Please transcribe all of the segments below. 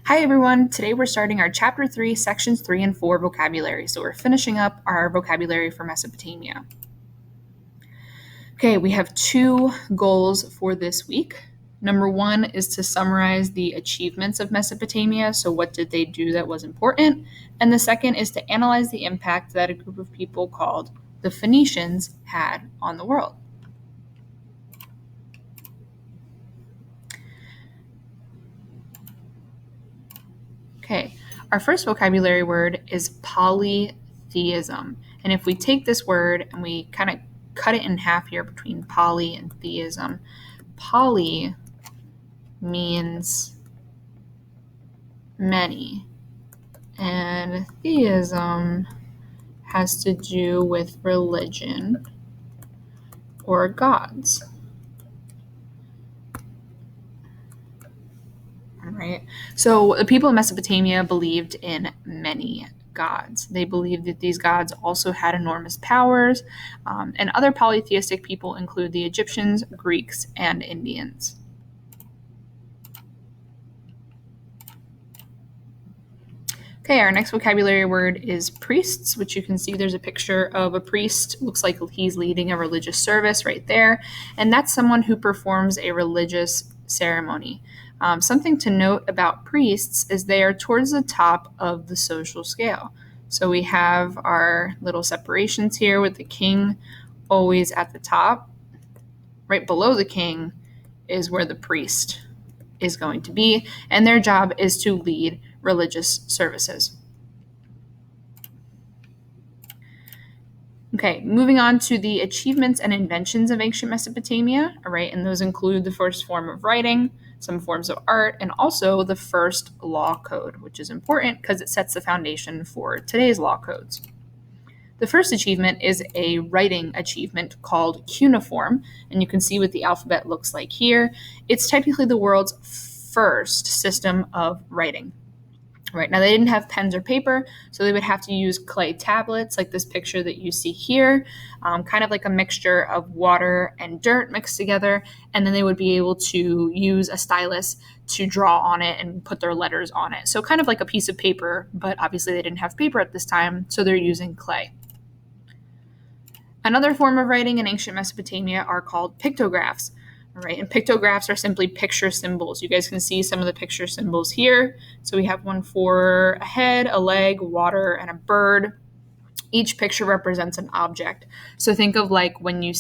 Hi everyone, today we're starting our Chapter 3, Sections 3 and 4 vocabulary, so we're finishing up our vocabulary for Mesopotamia. Okay, we have two goals for this week. Number one is to summarize the achievements of Mesopotamia, so what did they do that was important? And the second is to analyze the impact that a group of people called the Phoenicians had on the world. Okay, our first vocabulary word is polytheism. And if we take this word and we kind of cut it in half here between poly and theism, poly means many, and theism has to do with religion or gods. Right? So the people of Mesopotamia believed in many gods. They believed that these gods also had enormous powers, and other polytheistic people include the Egyptians, Greeks, and Indians. Okay, our next vocabulary word is priests, which you can see there's a picture of a priest. Looks like he's leading a religious service right there. And that's someone who performs a religious ceremony. Something to note about priests is they are towards the top of the social scale. So we have our little separations here with the king always at the top. Right below the king is where the priest is going to be, and their job is to lead religious services. Okay, moving on to the achievements and inventions of ancient Mesopotamia, all right, and those include the first form of writing, some forms of art, and also the first law code, which is important because it sets the foundation for today's law codes. The first achievement is a writing achievement called cuneiform, and you can see what the alphabet looks like here. It's technically the world's first system of writing. Right now, they didn't have pens or paper, so they would have to use clay tablets like this picture that you see here, kind of like a mixture of water and dirt mixed together, and then they would be able to use a stylus to draw on it and put their letters on it. So kind of like a piece of paper, but obviously they didn't have paper at this time, so they're using clay. Another form of writing in ancient Mesopotamia are called pictographs. All right, and pictographs are simply picture symbols. You guys can see some of the picture symbols here. So we have one for a head, a leg, water, and a bird. Each picture represents an object. So think of like when you're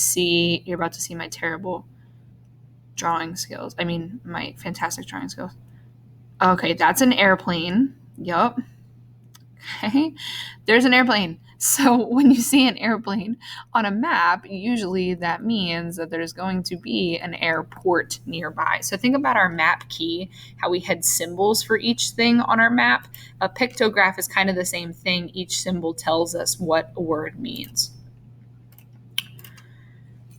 about to see my terrible drawing skills. My fantastic drawing skills. Okay, that's an airplane. Yup. Okay, there's an airplane. So when you see an airplane on a map, usually that means that there's going to be an airport nearby. So think about our map key, how we had symbols for each thing on our map. A pictograph is kind of the same thing. Each symbol tells us what a word means.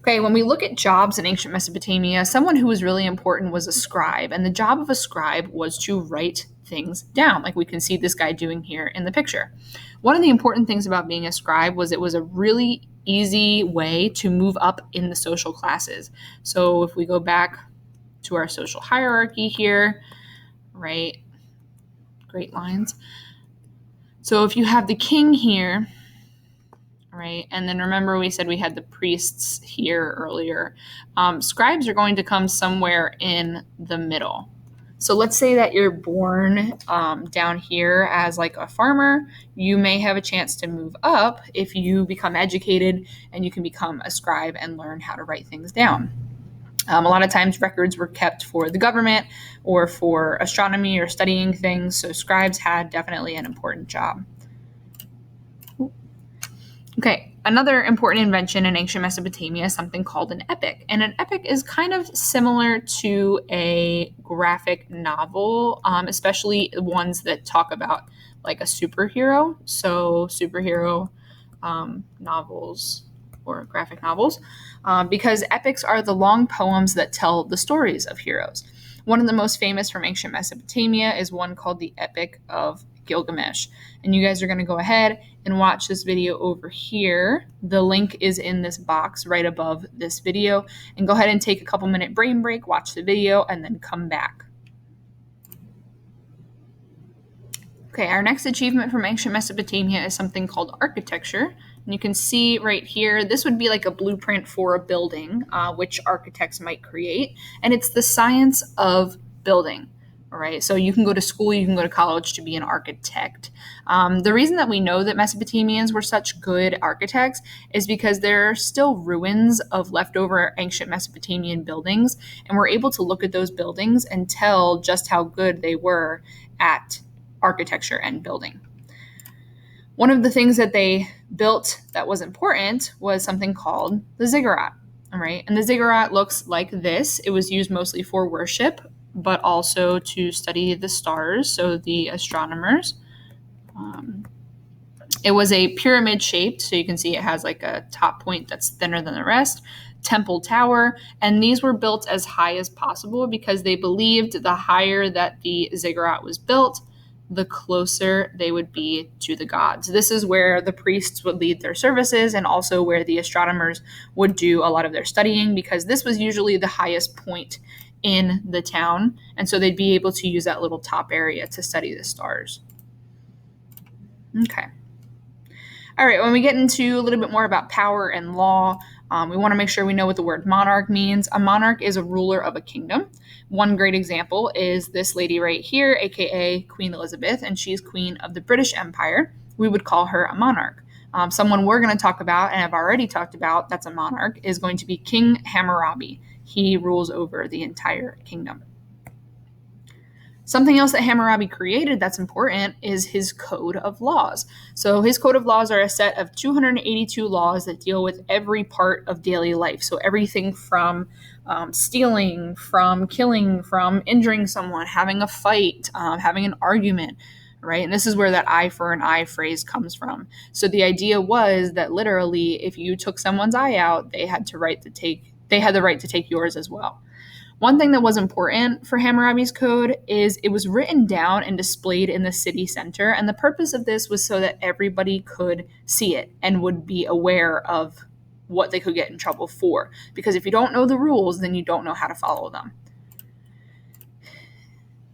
Okay, when we look at jobs in ancient Mesopotamia, someone who was really important was a scribe. And the job of a scribe was to write things down, like we can see this guy doing here in the picture. One of the important things about being a scribe was it was a really easy way to move up in the social classes. So if we go back to our social hierarchy here, right? Great lines. So if you have the king here, right? And then remember we said we had the priests here earlier. Scribes are going to come somewhere in the middle. So let's say that you're born down here as like a farmer. You may have a chance to move up if you become educated and you can become a scribe and learn how to write things down. A lot of times records were kept for the government or for astronomy or studying things. So scribes had definitely an important job. Okay, another important invention in ancient Mesopotamia is something called an epic. And an epic is kind of similar to a graphic novel, especially ones that talk about like a superhero. So superhero novels or graphic novels, because epics are the long poems that tell the stories of heroes. One of the most famous from ancient Mesopotamia is one called the Epic of Gilgamesh. And you guys are going to go ahead and watch this video over here. The link is in this box right above this video. And go ahead and take a couple minute brain break, watch the video, and then come back. Okay, our next achievement from ancient Mesopotamia is something called architecture. And you can see right here, this would be like a blueprint for a building, which architects might create. And it's the science of building. All right, so you can go to school, you can go to college to be an architect. The reason that we know that Mesopotamians were such good architects is because there are still ruins of leftover ancient Mesopotamian buildings, and we're able to look at those buildings and tell just how good they were at architecture and building. One of the things that they built that was important was something called the ziggurat. All right, and the ziggurat looks like this. It was used mostly for worship, but also to study the stars, so the astronomers. It was a pyramid shaped, so you can see it has like a top point that's thinner than the rest, temple tower, and these were built as high as possible because they believed the higher that the ziggurat was built, the closer they would be to the gods. This is where the priests would lead their services and also where the astronomers would do a lot of their studying, because this was usually the highest point in the town, and so they'd be able to use that little top area to study the stars. Okay. All right, when we get into a little bit more about power and law, we want to make sure we know what the word monarch means. A monarch is a ruler of a kingdom. One great example is this lady right here, aka Queen Elizabeth, and she's queen of the British Empire. We would call her a monarch. Someone we're going to talk about, and have already talked about, that's a monarch, is going to be King Hammurabi. He rules over the entire kingdom. Something else that Hammurabi created that's important is his code of laws. So his code of laws are a set of 282 laws that deal with every part of daily life. So everything from stealing, from killing, from injuring someone, having a fight, having an argument, right? And this is where that eye for an eye phrase comes from. So the idea was that literally, if you took someone's eye out, they had the right to take yours as well. One thing that was important for Hammurabi's code is it was written down and displayed in the city center, and the purpose of this was so that everybody could see it and would be aware of what they could get in trouble for. Because if you don't know the rules, then you don't know how to follow them.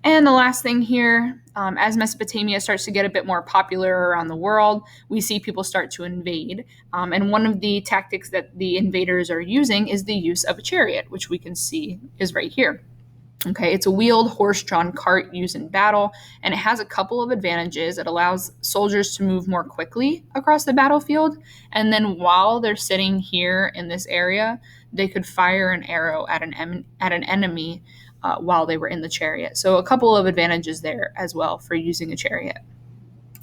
And the last thing here, as Mesopotamia starts to get a bit more popular around the world, we see people start to invade. And one of the tactics that the invaders are using is the use of a chariot, which we can see is right here. Okay, it's a wheeled horse-drawn cart used in battle, and it has a couple of advantages. It allows soldiers to move more quickly across the battlefield, and then while they're sitting here in this area, they could fire an arrow at an enemy while they were in the chariot. So a couple of advantages there as well for using a chariot.